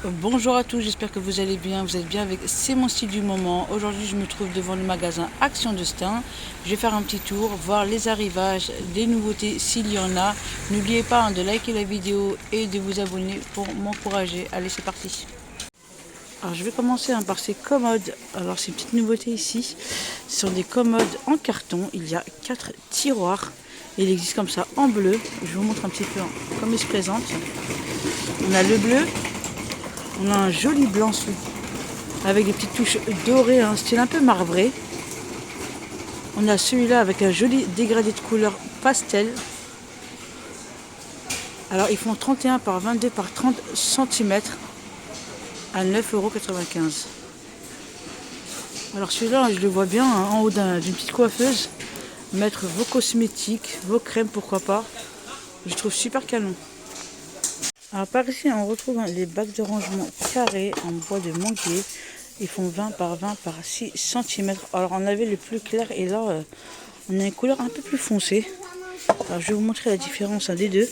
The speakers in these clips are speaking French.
Bonjour à tous, j'espère que vous allez bien, vous êtes bien avec C'est mon style du moment. Aujourd'hui je me trouve devant le magasin Action de Stein. Je vais faire un petit tour, voir les arrivages, les nouveautés s'il y en a. N'oubliez pas de liker la vidéo et de vous abonner pour m'encourager. Allez, c'est parti. Alors je vais commencer par ces commodes. Alors ces petites nouveautés ici, ce sont des commodes en carton. Il y a 4 tiroirs. Il existe comme ça en bleu. Je vous montre un petit peu comment il se présente. On a le bleu. On a un joli blanc sous, avec des petites touches dorées, un style un peu marbré. On a celui-là avec un joli dégradé de couleur pastel. Alors ils font 31 par 22 par 30 cm à 9,95 €. Alors celui-là, je le vois bien en haut d'une petite coiffeuse. Mettre vos cosmétiques, vos crèmes, pourquoi pas. Je trouve super canon. Alors par ici, on retrouve les bacs de rangement carrés en bois de manguier. Ils font 20 par 20 par 6 cm. Alors on avait le plus clair et là, on a une couleur un peu plus foncée. Alors je vais vous montrer la différence des deux.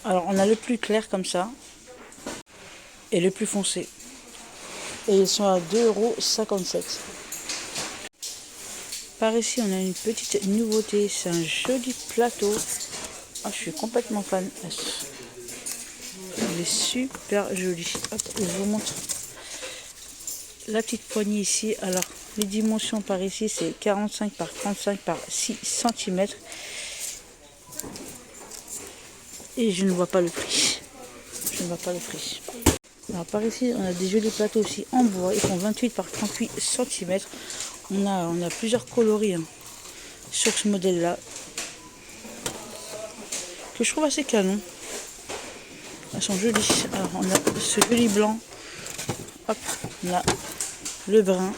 Alors on a le plus clair comme ça et le plus foncé. Et ils sont à 2,57 €. Par ici, on a une petite nouveauté. C'est un joli plateau. Ah, je suis complètement fan. Il est super joli. Hop, je vous montre la petite poignée ici. Alors, les dimensions par ici, c'est 45 par 35 par 6 cm. Et je ne vois pas le prix. Je ne vois pas le prix. Alors, par ici, on a des jolis plateaux aussi en bois. Ils font 28 par 38 cm. On a plusieurs coloris sur ce modèle-là, que je trouve assez canon. Elles sont jolies. Alors, on a ce joli blanc. Hop, on a le brun.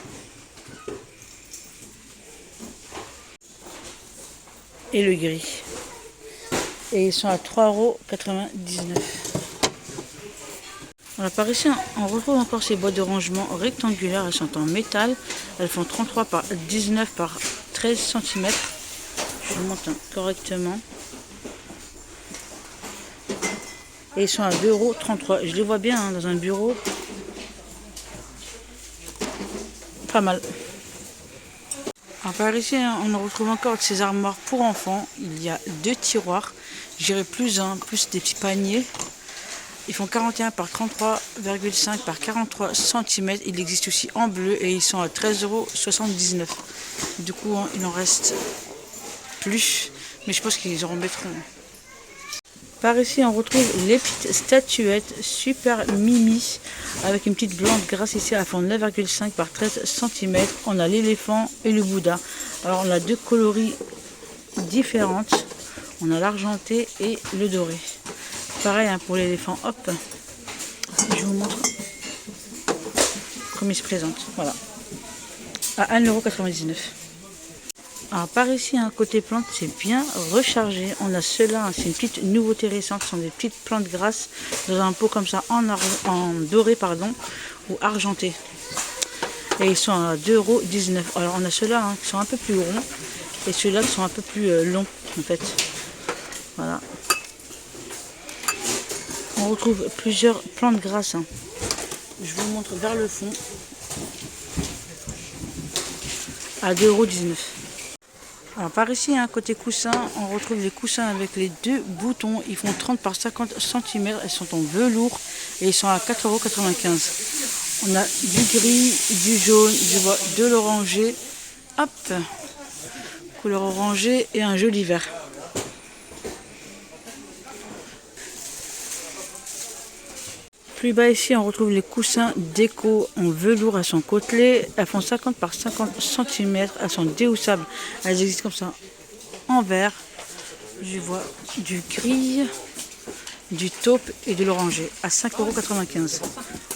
Et le gris. Et ils sont à 3,99 €. Voilà, par ici, on retrouve encore ces boîtes de rangement rectangulaires. Elles sont en métal. Elles font 33 par 19 par 13 cm. Je vous montre correctement. Et ils sont à 2,33 €. Je les vois bien dans un bureau. Pas mal. Alors par ici, on retrouve encore ces armoires pour enfants. Il y a 2 tiroirs. J'irai plus des petits paniers. Ils font 41 par 33,5 par 43 cm. Il existe aussi en bleu et ils sont à 13,79 €. Du coup, il en reste plus. Mais je pense qu'ils en remettront. Par ici, on retrouve les petites statuettes super mimi avec une petite blonde grasse ici à fond 9,5 par 13 cm. On a l'éléphant et le Bouddha. Alors, on a deux coloris différentes. On a l'argenté et le doré. Pareil pour l'éléphant. Hop, je vous montre comment il se présente. Voilà, à 1,99 €. Alors par ici, côté plante, c'est bien rechargé. On a ceux-là, c'est une petite nouveauté récente. Ce sont des petites plantes grasses dans un pot comme ça, en doré ou argenté. Et ils sont à 2,19 €. Alors on a ceux-là qui sont un peu plus ronds et ceux-là qui sont un peu plus longs en fait. Voilà. On retrouve plusieurs plantes grasses. Je vous montre vers le fond. À 2,19 €. Alors par ici, côté coussin, on retrouve les coussins avec les deux boutons. Ils font 30 par 50 cm. Elles sont en velours et ils sont à 4,95 €. On a du gris, du jaune, de l'orangé. Hop, couleur orangée et un joli vert. Plus bas ici, on retrouve les coussins déco en velours. Elles sont côtelées. Elles font 50 par 50 cm. Elles sont déhoussables. Elles existent comme ça en vert. Je vois du gris, du taupe et de l'oranger à 5,95 €.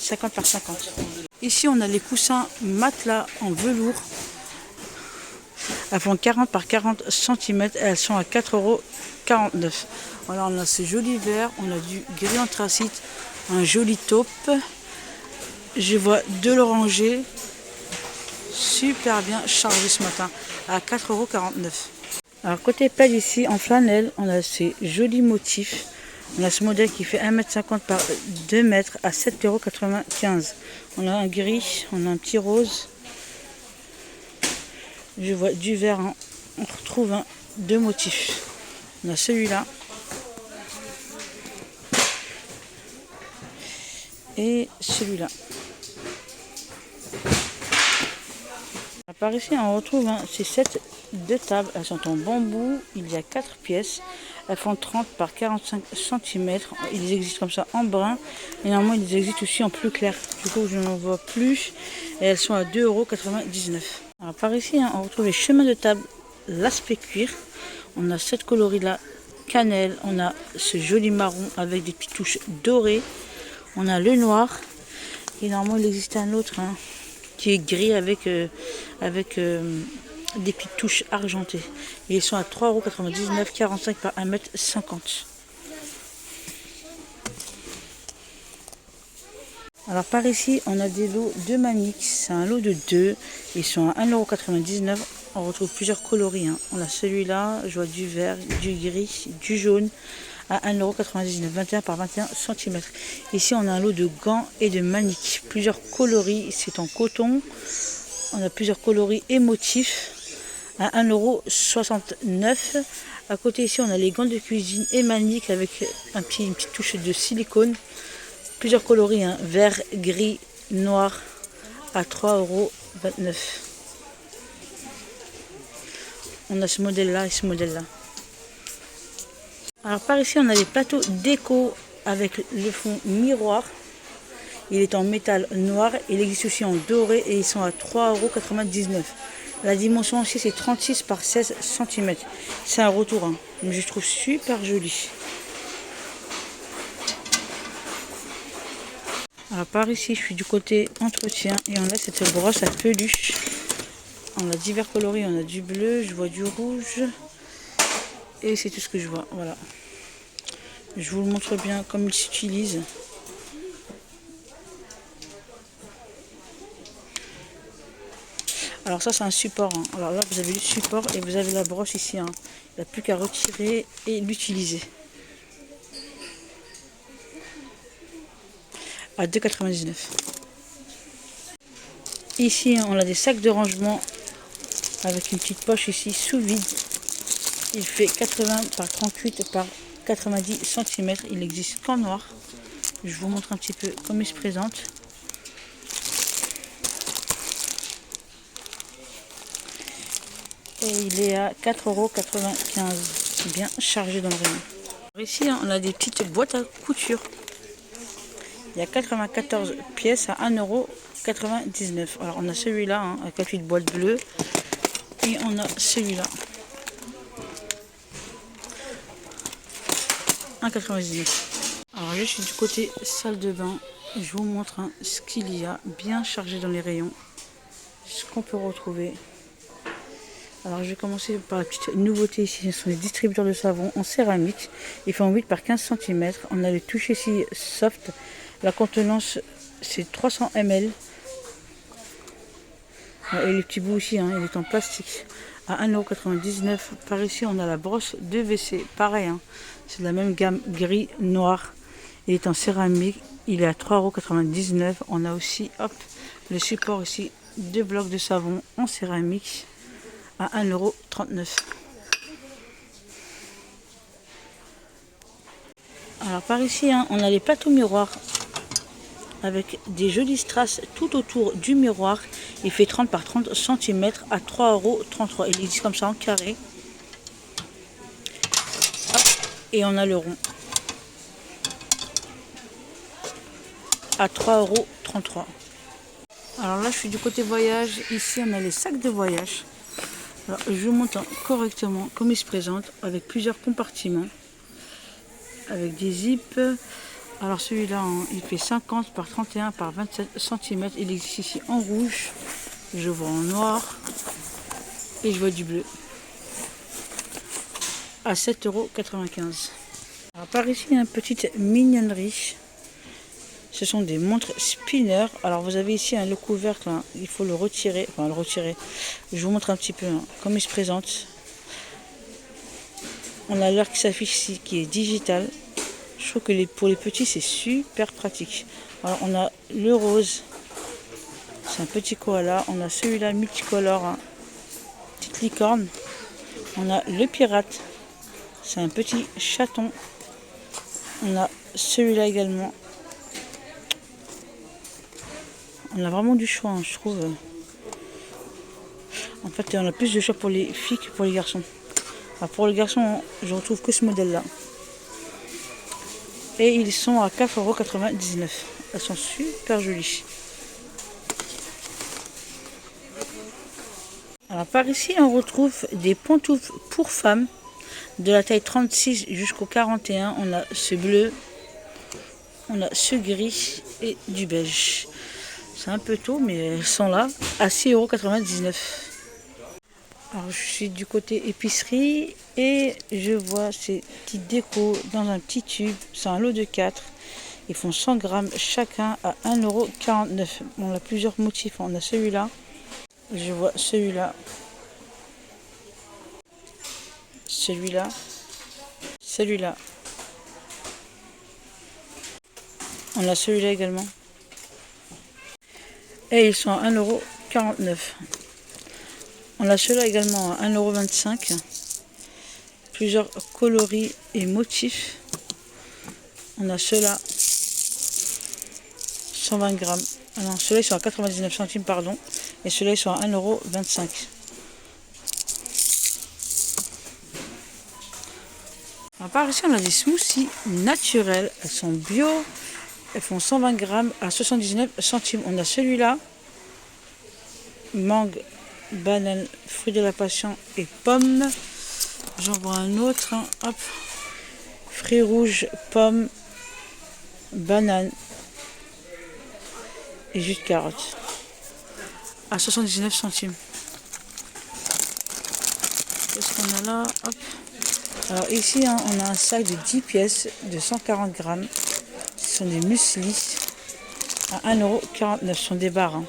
50 par 50. Ici, on a les coussins matelas en velours. Elles font 40 par 40 cm. Elles sont à 4,49 €. Voilà, on a ce joli vert. On a du gris anthracite. Un joli taupe. Je vois de l'oranger. Super bien chargé ce matin à 4,49 €. Alors côté pelle ici en flanelle, on a ces jolis motifs On a ce modèle qui fait 1,50 m par 2 mètres à 7,95 €. On a un gris, on a un petit rose. Je vois du vert, hein. On retrouve deux motifs. On a celui-là. Et celui-là. Par ici, on retrouve ces sets de tables. Elles sont en bambou. Il y a 4 pièces. Elles font 30 par 45 cm. Ils existent comme ça en brun. Et normalement, ils existent aussi en plus clair. Du coup, je n'en vois plus. Et elles sont à 2,99 €. Alors, par ici, on retrouve les chemins de table, l'aspect cuir. On a cette coloris-là, cannelle. On a ce joli marron avec des petites touches dorées. On a le noir. Et normalement, il existe un autre qui est gris avec des petites touches argentées. Et ils sont à 3,99 €, 45 par 1,50 m. Alors par ici, on a des lots de Manix. C'est un lot de 2. Ils sont à 1,99 €. On retrouve plusieurs coloris. On a celui-là, je vois du vert, du gris, du jaune à 1,99 €, 21 par 21 cm. Ici, on a un lot de gants et de maniques. Plusieurs coloris, c'est en coton. On a plusieurs coloris et motifs à 1,69 €. À côté ici, on a les gants de cuisine et maniques avec une petite touche de silicone. Plusieurs coloris, vert, gris, noir à 3,29 €. On a ce modèle-là et ce modèle-là. Alors par ici, on a des plateaux déco avec le fond miroir. Il est en métal noir. Il existe aussi en doré et ils sont à 3,99 €. La dimension aussi, c'est 36 par 16 cm. C'est un retour, mais je trouve super joli. Alors par ici, je suis du côté entretien et on a cette brosse à peluche. On a divers coloris, on a du bleu, je vois du rouge. Et c'est tout ce que je vois, voilà. Je vous le montre bien comme il s'utilise. Alors ça, c'est un support. Alors là, vous avez le support et vous avez la brosse ici. Il n'y a plus qu'à retirer et l'utiliser. À 2,99 €. Ici, on a des sacs de rangement avec une petite poche ici sous vide. Il fait 80 par 38 par 90 cm. Il n'existe qu'en noir. Je vous montre un petit peu comment il se présente. Et il est à 4,95 €. Bien chargé dans le rayon. Ici, on a des petites boîtes à couture. Il y a 94 pièces à 1,99 €. Alors on a celui-là avec la petite boîte bleue. Et on a celui-là. 1,99 €. Alors je suis du côté salle de bain. Je vous montre ce qu'il y a bien chargé dans les rayons. Ce qu'on peut retrouver. Alors je vais commencer par la petite nouveauté ici. Ce sont les distributeurs de savon en céramique. Ils font 8 par 15 cm. On a le touche ici soft. La contenance c'est 300 ml. Et les petits bouts aussi, il est en plastique à 1,99 €. Par ici on a la brosse de WC. Pareil, c'est de la même gamme gris noir. Il est en céramique. Il est à 3,99 €. On a aussi le support ici de blocs de savon en céramique à 1,39 €. Alors par ici, on a les plateaux miroirs avec des jolies strass tout autour du miroir. Il fait 30 par 30 cm à 3,33 €. Il existe comme ça en carré. Et on a le rond à 3,33 €. Alors là, je suis du côté voyage. Ici, on a les sacs de voyage. Alors, je vous montre correctement comme il se présente avec plusieurs compartiments. Avec des zips. Alors celui-là, il fait 50 par 31 par 27 cm. Il existe ici en rouge. Je vois en noir. Et je vois du bleu. À 7,95 €. Alors par ici, il y a une petite mignonnerie. Ce sont des montres spinner. Alors vous avez ici le couvercle, il faut le retirer. Enfin le retirer. Je vous montre un petit peu comment il se présente. On a l'heure qui s'affiche ici qui est digitale. Je trouve que pour les petits, c'est super pratique. Alors, on a le rose. C'est un petit koala. On a celui-là multicolore, hein. Petite licorne. On a le pirate. C'est un petit chaton. On a celui-là également. On a vraiment du choix, hein, je trouve. En fait, on a plus de choix pour les filles que pour les garçons. Alors, pour les garçons, je retrouve que ce modèle-là. Et ils sont à 4,99 €. Elles sont super jolies. Alors par ici, on retrouve des pantoufles pour femmes de la taille 36 jusqu'au 41. On a ce bleu, on a ce gris et du beige. C'est un peu tôt, mais elles sont là à 6,99 €. Alors je suis du côté épicerie et je vois ces petites décos dans un petit tube. C'est un lot de 4. Ils font 100 grammes chacun à 1,49 €. On a plusieurs motifs. On a celui-là. Je vois celui-là. Celui-là. Celui-là. On a celui-là également. Et ils sont à 1,49 €. On a ceux-là également à 1,25 €. Plusieurs coloris et motifs. On a ceux-là 120 grammes. Ah non, ceux-là ils sont à 99 centimes, pardon. Et ceux-là ils sont à 1,25 €. Par ici on a des smoothies naturels. Elles sont bio. Elles font 120 grammes à 79 centimes. On a celui-là. Mangue, banane, fruit de la passion et pomme. J'en vois un autre. Hein. Hop. Fruits rouges, pommes, banane et jus de carotte. À 79 centimes. Qu'est-ce qu'on a là? Hop. Alors ici, hein, on a un sac de 10 pièces de 140 grammes. Ce sont des mueslis à 1,49 €. Ce sont des barres. Hein.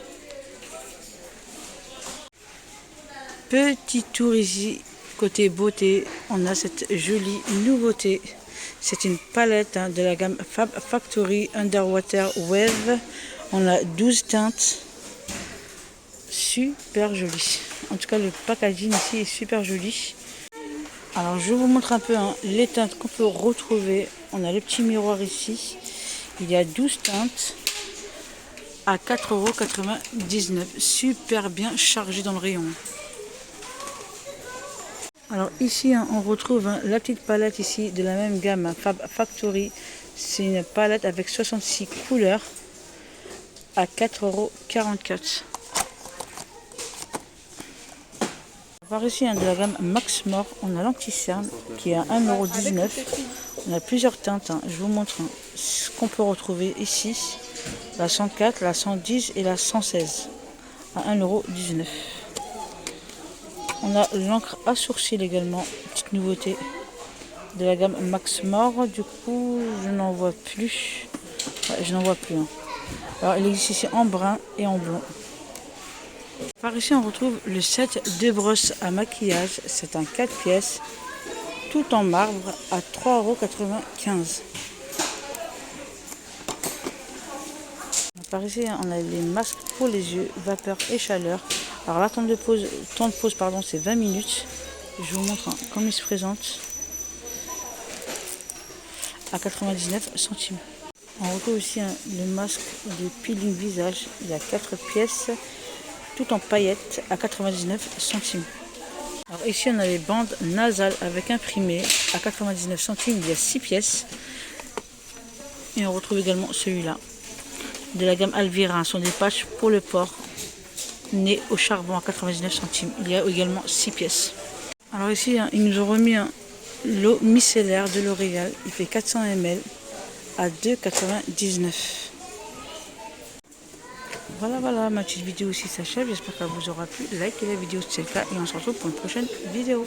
Petit tour ici, côté beauté, on a cette jolie nouveauté. C'est une palette, hein, de la gamme Fab Factory Underwater Wave. On a 12 teintes. Super joli. En tout cas, le packaging ici est super joli. Alors, je vous montre un peu, hein, les teintes qu'on peut retrouver. On a le petit miroir ici. Il y a 12 teintes à 4,99 €. Super bien chargé dans le rayon. Alors ici, hein, on retrouve, hein, la petite palette ici de la même gamme, hein, Fab Factory. C'est une palette avec 66 couleurs à 4,44 €. Par ici, hein, de la gamme Max More, on a l'anti-cerne qui est à 1,19 €. On a plusieurs teintes. Hein. Je vous montre, hein, ce qu'on peut retrouver ici. La 104, la 110 et la 116 à 1,19 €. On a l'encre à sourcils également, petite nouveauté de la gamme Max More. Du coup, je n'en vois plus. Ouais, je n'en vois plus. Hein. Alors, il existe ici en brun et en blond. Par ici, on retrouve le set de brosses à maquillage. C'est un 4 pièces, tout en marbre, à 3,95 €. Par ici, on a les masques pour les yeux, vapeur et chaleur. Alors la temps de pause, pardon, c'est 20 minutes. Je vous montre, hein, comment il se présente. À 99 centimes. On retrouve aussi, hein, le masque de peeling visage. Il y a 4 pièces, tout en paillettes, à 99 centimes. Alors ici, on a les bandes nasales avec imprimé à 99 centimes. Il y a 6 pièces. Et on retrouve également celui-là de la gamme Alvira. Ce sont des patchs pour le porc, nez au charbon à 99 centimes. Il y a également 6 pièces. Alors ici, hein, ils nous ont remis, hein, l'eau micellaire de L'Oréal. Il fait 400 ml à 2,99 €. Voilà, ma petite vidéo aussi s'achève. J'espère qu'elle vous aura plu. Likez la vidéo si c'est le cas et on se retrouve pour une prochaine vidéo.